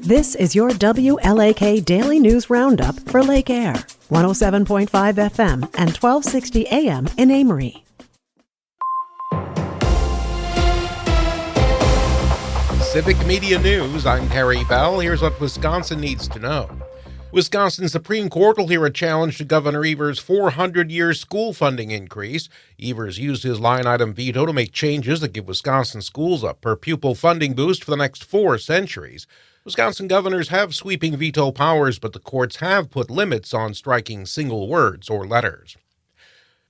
This is your WLAK Daily News Roundup for Lake Air, 107.5 FM and 1260 AM in Amory. Civic Media News, I'm Terry Bell. Here's what Wisconsin needs to know. Wisconsin Supreme Court will hear a challenge to Governor Evers' 400-year school funding increase. Evers used his line-item veto to make changes that give Wisconsin schools a per-pupil funding boost for the next 4 centuries. Wisconsin governors have sweeping veto powers, but the courts have put limits on striking single words or letters.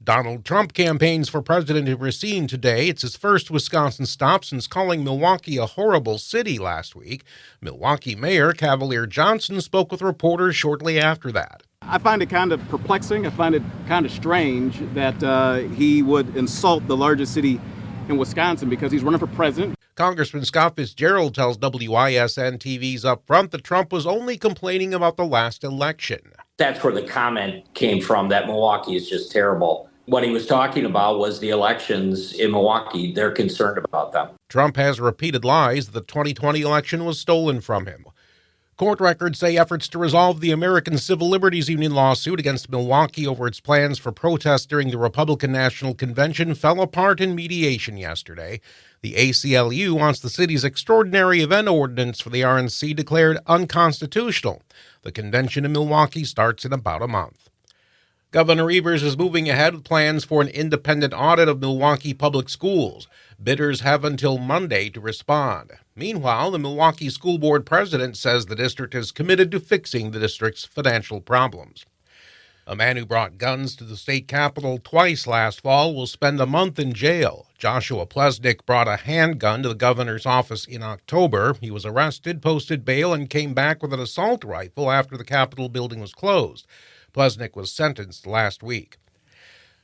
Donald Trump campaigns for president in Racine today. It's his first Wisconsin stop since calling Milwaukee a horrible city last week. Milwaukee Mayor Cavalier Johnson spoke with reporters shortly after that. I find it kind of perplexing. I find it kind of strange that he would insult the largest city in Wisconsin because he's running for president. Congressman Scott Fitzgerald tells WISN TV's Up Front that Trump was only complaining about the last election. That's where the comment came from, that Milwaukee is just terrible. What he was talking about was the elections in Milwaukee. They're concerned about them. Trump has repeated lies that the 2020 election was stolen from him. Court records say efforts to resolve the American Civil Liberties Union lawsuit against Milwaukee over its plans for protests during the Republican National Convention fell apart in mediation yesterday. The ACLU wants the city's extraordinary event ordinance for the RNC declared unconstitutional. The convention in Milwaukee starts in about a month. Governor Evers is moving ahead with plans for an independent audit of Milwaukee public schools. Bidders have until Monday to respond. Meanwhile, the Milwaukee School Board president says the district is committed to fixing the district's financial problems. A man who brought guns to the state capitol twice last fall will spend a month in jail. Joshua Plesnick brought a handgun to the governor's office in October. He was arrested, posted bail, and came back with an assault rifle after the Capitol building was closed. Plesnick was sentenced last week.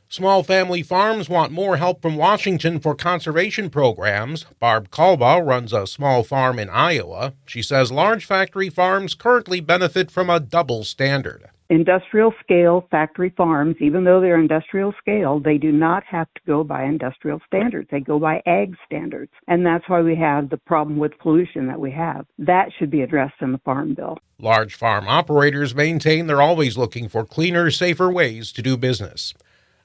Small family farms want more help from Washington for conservation programs. Barb Kalbaugh runs a small farm in Iowa. She says large factory farms currently benefit from a double standard. Industrial scale factory farms, even though they're industrial scale, they do not have to go by industrial standards. They go by ag standards. And that's why we have the problem with pollution that we have. That should be addressed in the Farm Bill. Large farm operators maintain they're always looking for cleaner, safer ways to do business.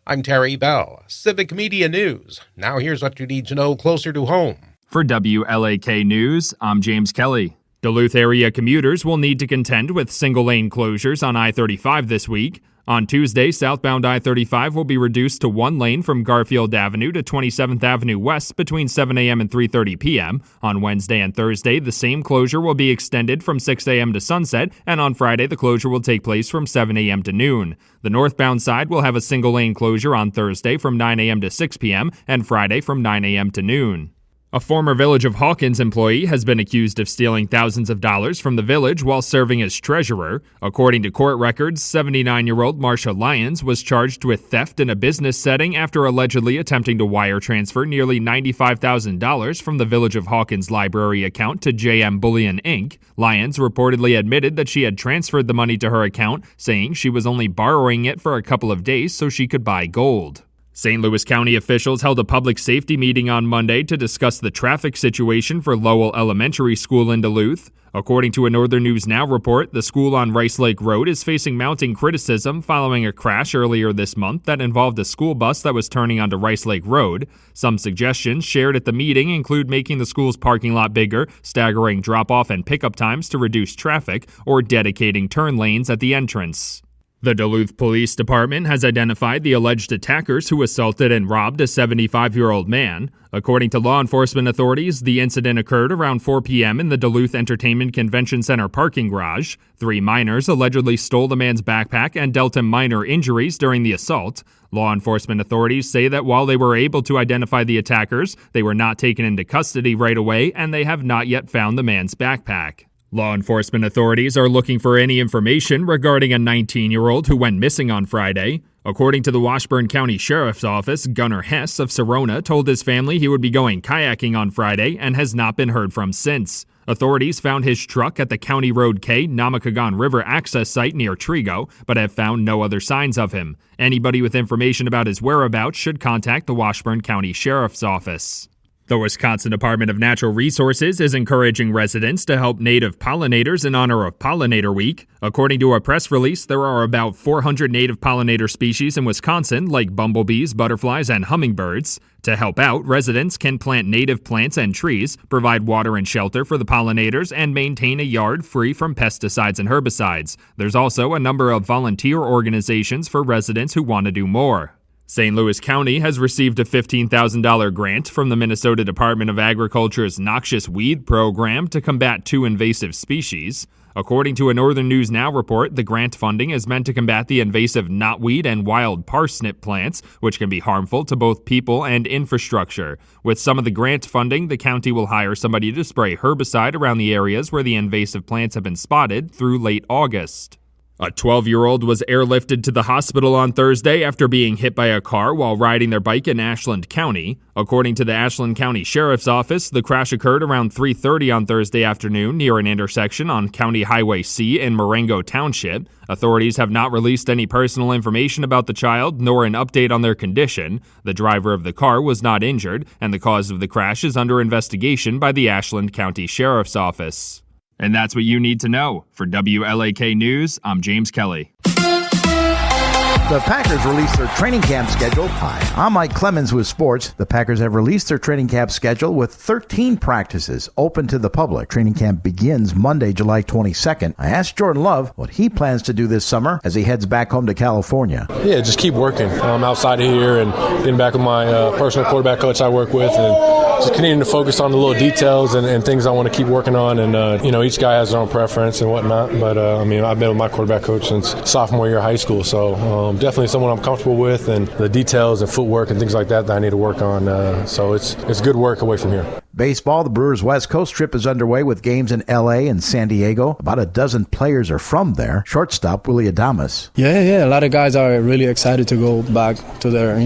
I'm Terry Bell, Civic Media News. Now here's what you need to know closer to home. For WLAK News, I'm James Kelly. Duluth area commuters will need to contend with single-lane closures on I-35 this week. On Tuesday, southbound I-35 will be reduced to one lane from Garfield Avenue to 27th Avenue West between 7 a.m. and 3:30 p.m. On Wednesday and Thursday, the same closure will be extended from 6 a.m. to sunset, and on Friday, the closure will take place from 7 a.m. to noon. The northbound side will have a single-lane closure on Thursday from 9 a.m. to 6 p.m. and Friday from 9 a.m. to noon. A former Village of Hawkins employee has been accused of stealing thousands of dollars from the village while serving as treasurer. According to court records, 79-year-old Marcia Lyons was charged with theft in a business setting after allegedly attempting to wire transfer nearly $95,000 from the Village of Hawkins library account to JM Bullion Inc. Lyons reportedly admitted that she had transferred the money to her account, saying she was only borrowing it for a couple of days so she could buy gold. St. Louis County officials held a public safety meeting on Monday to discuss the traffic situation for Lowell Elementary School in Duluth. According to a Northern News Now report, the school on Rice Lake Road is facing mounting criticism following a crash earlier this month that involved a school bus that was turning onto Rice Lake Road. Some suggestions shared at the meeting include making the school's parking lot bigger, staggering drop-off and pickup times to reduce traffic, or dedicating turn lanes at the entrance. The Duluth Police Department has identified the alleged attackers who assaulted and robbed a 75-year-old man. According to law enforcement authorities, the incident occurred around 4 p.m. in the Duluth Entertainment Convention Center parking garage. 3 minors allegedly stole the man's backpack and dealt him minor injuries during the assault. Law enforcement authorities say that while they were able to identify the attackers, they were not taken into custody right away, and they have not yet found the man's backpack. Law enforcement authorities are looking for any information regarding a 19-year-old who went missing on Friday. According to the Washburn County Sheriff's Office, Gunnar Hess of Serona told his family he would be going kayaking on Friday and has not been heard from since. Authorities found his truck at the County Road K Namakagon River access site near Trigo, but have found no other signs of him. Anybody with information about his whereabouts should contact the Washburn County Sheriff's Office. The Wisconsin Department of Natural Resources is encouraging residents to help native pollinators in honor of Pollinator Week. According to a press release, there are about 400 native pollinator species in Wisconsin, like bumblebees, butterflies, and hummingbirds. To help out, residents can plant native plants and trees, provide water and shelter for the pollinators, and maintain a yard free from pesticides and herbicides. There's also a number of volunteer organizations for residents who want to do more. St. Louis County has received a $15,000 grant from the Minnesota Department of Agriculture's Noxious Weed Program to combat 2 invasive species. According to a Northern News Now report, the grant funding is meant to combat the invasive knotweed and wild parsnip plants, which can be harmful to both people and infrastructure. With some of the grant funding, the county will hire somebody to spray herbicide around the areas where the invasive plants have been spotted through late August. A 12-year-old was airlifted to the hospital on Thursday after being hit by a car while riding their bike in Ashland County. According to the Ashland County Sheriff's Office, the crash occurred around 3:30 on Thursday afternoon near an intersection on County Highway C in Marengo Township. Authorities have not released any personal information about the child nor an update on their condition. The driver of the car was not injured, and the cause of the crash is under investigation by the Ashland County Sheriff's Office. And that's what you need to know. For WLAK News, I'm James Kelly. The Packers released their training camp schedule. Hi, I'm Mike Clemens with sports. The Packers have released their training camp schedule with 13 practices open to the public. Training camp begins Monday, July 22nd. I asked Jordan Love what he plans to do this summer as he heads back home to California. Yeah, just keep working outside of here and getting back with my personal quarterback coach I work with, and just continuing to focus on the little details and things I want to keep working on. And, each guy has their own preference and whatnot. But, I've been with my quarterback coach since sophomore year of high school. So definitely someone I'm comfortable with, and the details and footwork and things like that I need to work on. So it's good work away from here. Baseball, the Brewers' West Coast trip is underway with games in L.A. and San Diego. About a dozen players are from there. Shortstop Willie Adames. Yeah. A lot of guys are really excited to go back to their,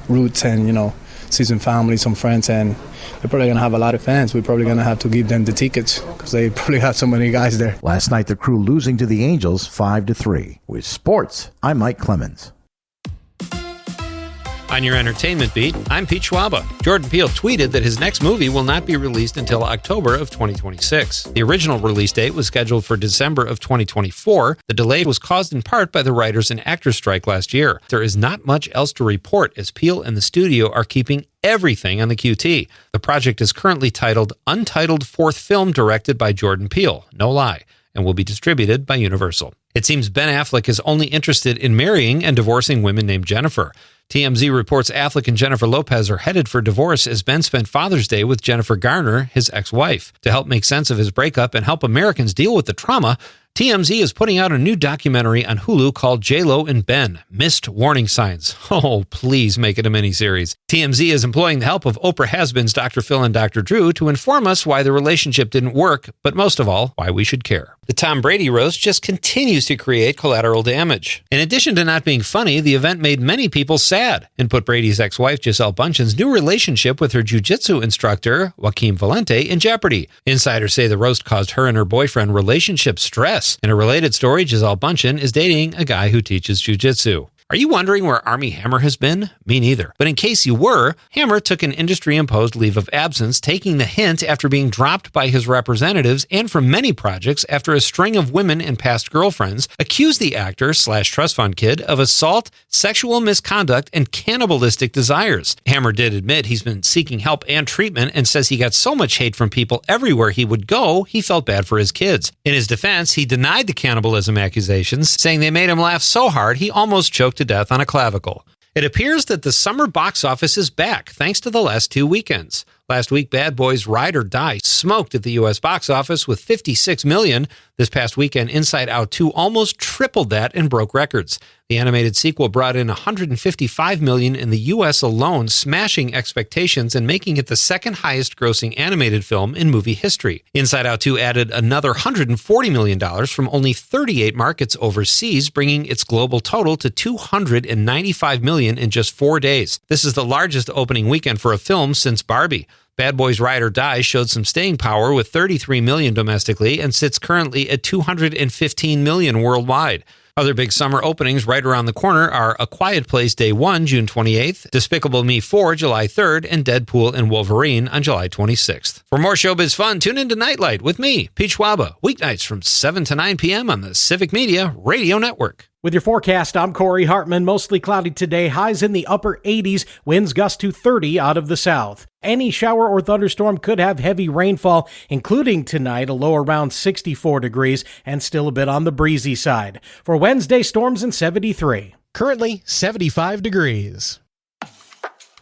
roots and, see some family, some friends, and they're probably going to have a lot of fans. We're probably going to have to give them the tickets because they probably have so many guys there. Last night, the Crew losing to the Angels 5-3. With sports, I'm Mike Clemens. On your entertainment beat, I'm Pete Schwaba. Jordan Peele tweeted that his next movie will not be released until October of 2026. The original release date was scheduled for December of 2024. The delay was caused in part by the writers and actors strike last year. There is not much else to report as Peele and the studio are keeping everything on the QT. The project is currently titled Untitled Fourth Film directed by Jordan Peele, no lie, and will be distributed by Universal. It seems Ben Affleck is only interested in marrying and divorcing women named Jennifer. TMZ reports Affleck and Jennifer Lopez are headed for divorce as Ben spent Father's Day with Jennifer Garner, his ex-wife. To help make sense of his breakup and help Americans deal with the trauma, TMZ is putting out a new documentary on Hulu called J-Lo and Ben, Missed Warning Signs. Oh, please make it a miniseries. TMZ is employing the help of Oprah Has-Beens Dr. Phil and Dr. Drew to inform us why the relationship didn't work, but most of all, why we should care. The Tom Brady roast just continues to create collateral damage. In addition to not being funny, the event made many people sad and put Brady's ex-wife Gisele Bündchen's new relationship with her jiu-jitsu instructor, Joaquin Valente, in jeopardy. Insiders say the roast caused her and her boyfriend relationship stress. In a related story, Gisele Bündchen is dating a guy who teaches jiu-jitsu. Are you wondering where Armie Hammer has been? Me neither. But in case you were, Hammer took an industry-imposed leave of absence, taking the hint after being dropped by his representatives and from many projects after a string of women and past girlfriends accused the actor/trust fund kid of assault, sexual misconduct, and cannibalistic desires. Hammer did admit he's been seeking help and treatment and says he got so much hate from people everywhere he would go, he felt bad for his kids. In his defense, he denied the cannibalism accusations, saying they made him laugh so hard he almost choked to death on a clavicle. It appears that the summer box office is back thanks to the last 2 weekends. Last week, Bad Boys Ride or Die smoked at the U.S. box office with $56 million. This past weekend, Inside Out 2 almost tripled that and broke records. The animated sequel brought in $155 million in the U.S. alone, smashing expectations and making it the second highest grossing animated film in movie history. Inside Out 2 added another $140 million from only 38 markets overseas, bringing its global total to $295 million in just 4 days. This is the largest opening weekend for a film since Barbie. Bad Boys Ride or Die showed some staying power with $33 million domestically and sits currently at $215 million worldwide. Other big summer openings right around the corner are A Quiet Place Day 1, June 28th, Despicable Me 4, July 3rd, and Deadpool and Wolverine on July 26th. For more showbiz fun, tune into Nightlight with me, Pete Schwaba, weeknights from 7 to 9 p.m. on the Civic Media Radio Network. With your forecast, I'm Corey Hartman. Mostly cloudy today, highs in the upper 80s, winds gust to 30 out of the south. Any shower or thunderstorm could have heavy rainfall, including tonight, a low around 64 degrees and still a bit on the breezy side. For Wednesday, storms in 73. Currently 75 degrees.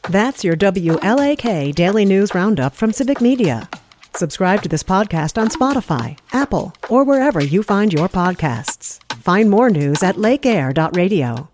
That's your WLAK Daily News Roundup from Civic Media. Subscribe to this podcast on Spotify, Apple, or wherever you find your podcasts. Find more news at lakeair.radio.